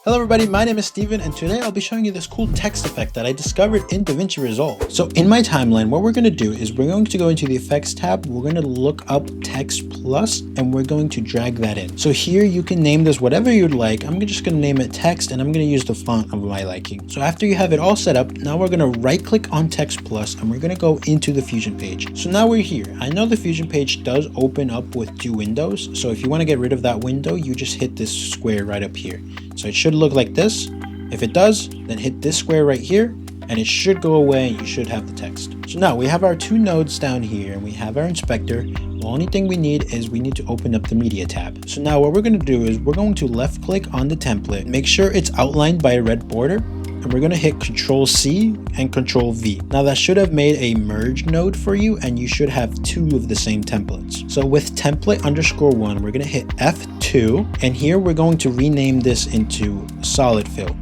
Hello everybody, my name is Steven and today I'll be showing you this cool text effect that I discovered in Davinci Resolve. So in my timeline, what we're going to do is we're going to go into the effects tab, we're going to look up text plus and we're going to drag that in. So here you can name this whatever you'd like. I'm just going to name it text and I'm going to use the font of my liking. So after you have it all set up, now we're going to right click on text plus and we're going to go into the Fusion page. So now we're here. I know the Fusion page does open up with two windows. So if you want to get rid of that window, you just hit this square right up here. So it should look like this. If it does, then hit this square right here and it should go away and you should have the text. So now we have our two nodes down here and we have our inspector. The only thing we need is we need to open up the media tab. So now what we're going to do is we're going to left click on the template, make sure it's outlined by a red border, and we're going to hit Control C and Control V. Now that should have made a merge node for you and you should have two of the same templates. So with template _1, we're going to hit F2 and here we're going to rename this into solid fill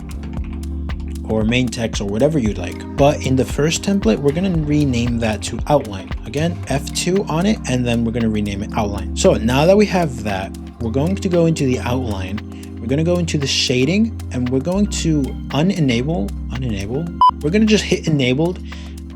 or main text or whatever you'd like. But in the first template, we're going to rename that to outline. Again, F2 on it and then we're going to rename it outline. So now that we have that, we're going to go into the outline. We're going to go into the shading and we're going to unenable. We're going to just hit enabled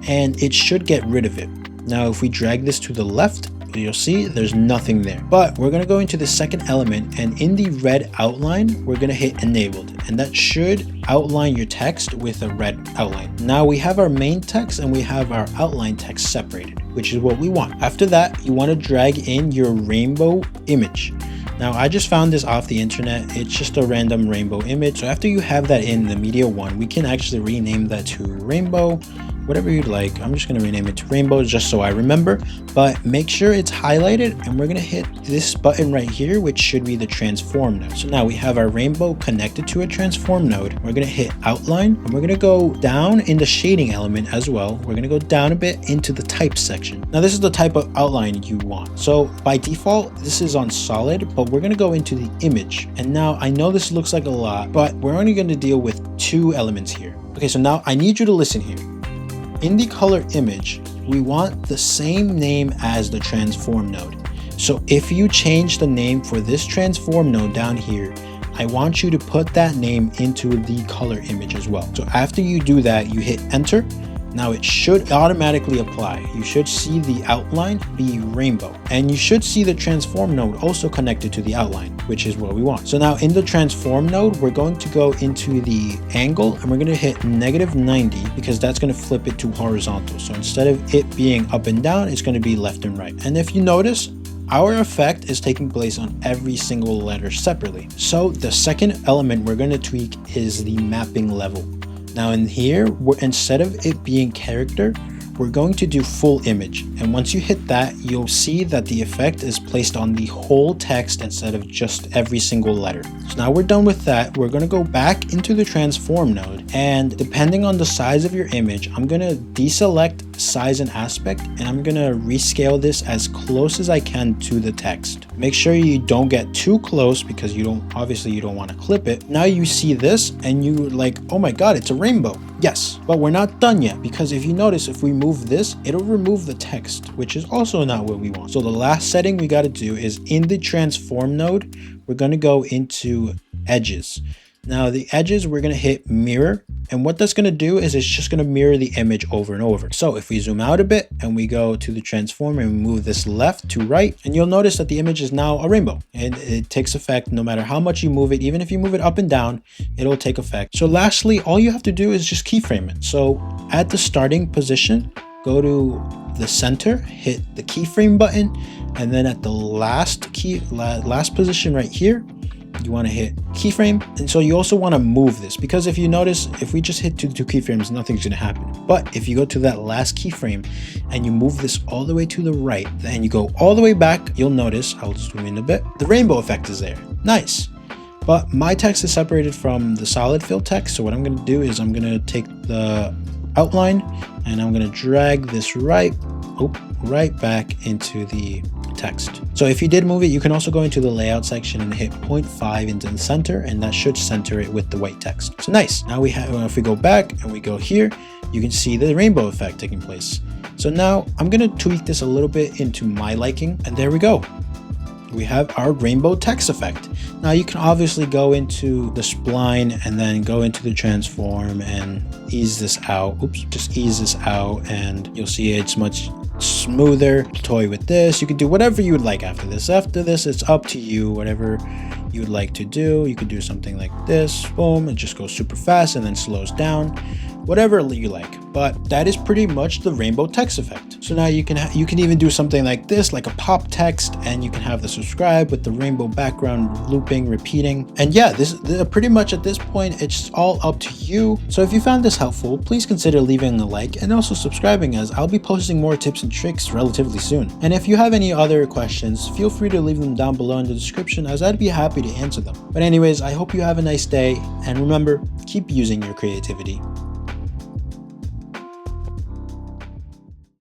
and it should get rid of it. Now, if we drag this to the left, you'll see there's nothing there. But we're going to go into the second element and in the red outline, we're going to hit enabled and that should outline your text with a red outline. Now we have our main text and we have our outline text separated, which is what we want. After that, you want to drag in your rainbow image. Now I just found this off the internet. It's just a random rainbow image. So after you have that in the media one, we can actually rename that to rainbow, whatever you'd like. I'm just going to rename it to rainbow just so I remember, but make sure it's highlighted and we're going to hit this button right here, which should be the transform node. So now we have our rainbow connected to a transform node. We're going to hit outline and we're going to go down in the shading element as well. We're going to go down a bit into the type section. Now this is the type of outline you want. So by default, this is on solid, but we're going to go into the image. And now I know this looks like a lot, but we're only going to deal with two elements here. Okay, so now I need you to listen here. In the color image, we want the same name as the transform node. So if you change the name for this transform node down here, I want you to put that name into the color image as well. So after you do that, you hit enter. Now it should automatically apply. You should see the outline be rainbow and you should see the transform node also connected to the outline, which is what we want. So now in the transform node, we're going to go into the angle and we're going to hit -90 because that's going to flip it to horizontal. So instead of it being up and down, it's going to be left and right. And if you notice, our effect is taking place on every single letter separately. So the second element we're going to tweak is the mapping level. Now in here, instead of it being character, we're going to do full image. And once you hit that, you'll see that the effect is placed on the whole text instead of just every single letter. So now we're done with that. We're going to go back into the transform node. And depending on the size of your image, I'm going to deselect size and aspect, and I'm going to rescale this as close as I can to the text. Make sure you don't get too close because you don't want to clip it. Now you see this and you're like, oh my God, it's a rainbow. Yes, but we're not done yet because if you notice, if we move this, it'll remove the text, which is also not what we want. So the last setting we got to do is in the transform node, we're going to go into edges. Now the edges, we're going to hit mirror. And what that's going to do is it's just going to mirror the image over and over. So if we zoom out a bit and we go to the transform and we move this left to right, and you'll notice that the image is now a rainbow and it takes effect no matter how much you move it. Even if you move it up and down, it'll take effect. So lastly, all you have to do is just keyframe it. So at the starting position, go to the center, hit the keyframe button, and then at the last position right here, you want to hit keyframe. And so you also want to move this because if you notice, if we just hit two keyframes, nothing's going to happen. But if you go to that last keyframe and you move this all the way to the right, then you go all the way back, you'll notice, I'll zoom in a bit, the rainbow effect is there. Nice. But my text is separated from the solid fill text. So what I'm going to do is I'm going to take the outline and I'm going to drag this right back into the text. So if you did move it, you can also go into the layout section and hit 0.5 into the center, and that should center it with the white text. So nice. Now we have, if we go back and we go here, you can see the rainbow effect taking place. So now I'm going to tweak this a little bit into my liking, and there we go. we have our rainbow text effect. Now you can obviously go into the spline and then go into the transform and ease this out. Oops, just ease this out and you'll see it's much smoother. Toy with this. You can do whatever you would like after this. After this, it's up to you, whatever you would like to do. You could do something like this, boom, it just goes super fast and then slows down, whatever you like. But that is pretty much the rainbow text effect. So now you can even do something like this, like a pop text, and you can have the subscribe with the rainbow background looping, repeating. And yeah, this pretty much at this point, it's all up to you. So if you found this helpful, please consider leaving a like and also subscribing, as I'll be posting more tips and tricks relatively soon. And if you have any other questions, feel free to leave them down below in the description, as I'd be happy to answer them. But anyways, I hope you have a nice day, and remember, keep using your creativity.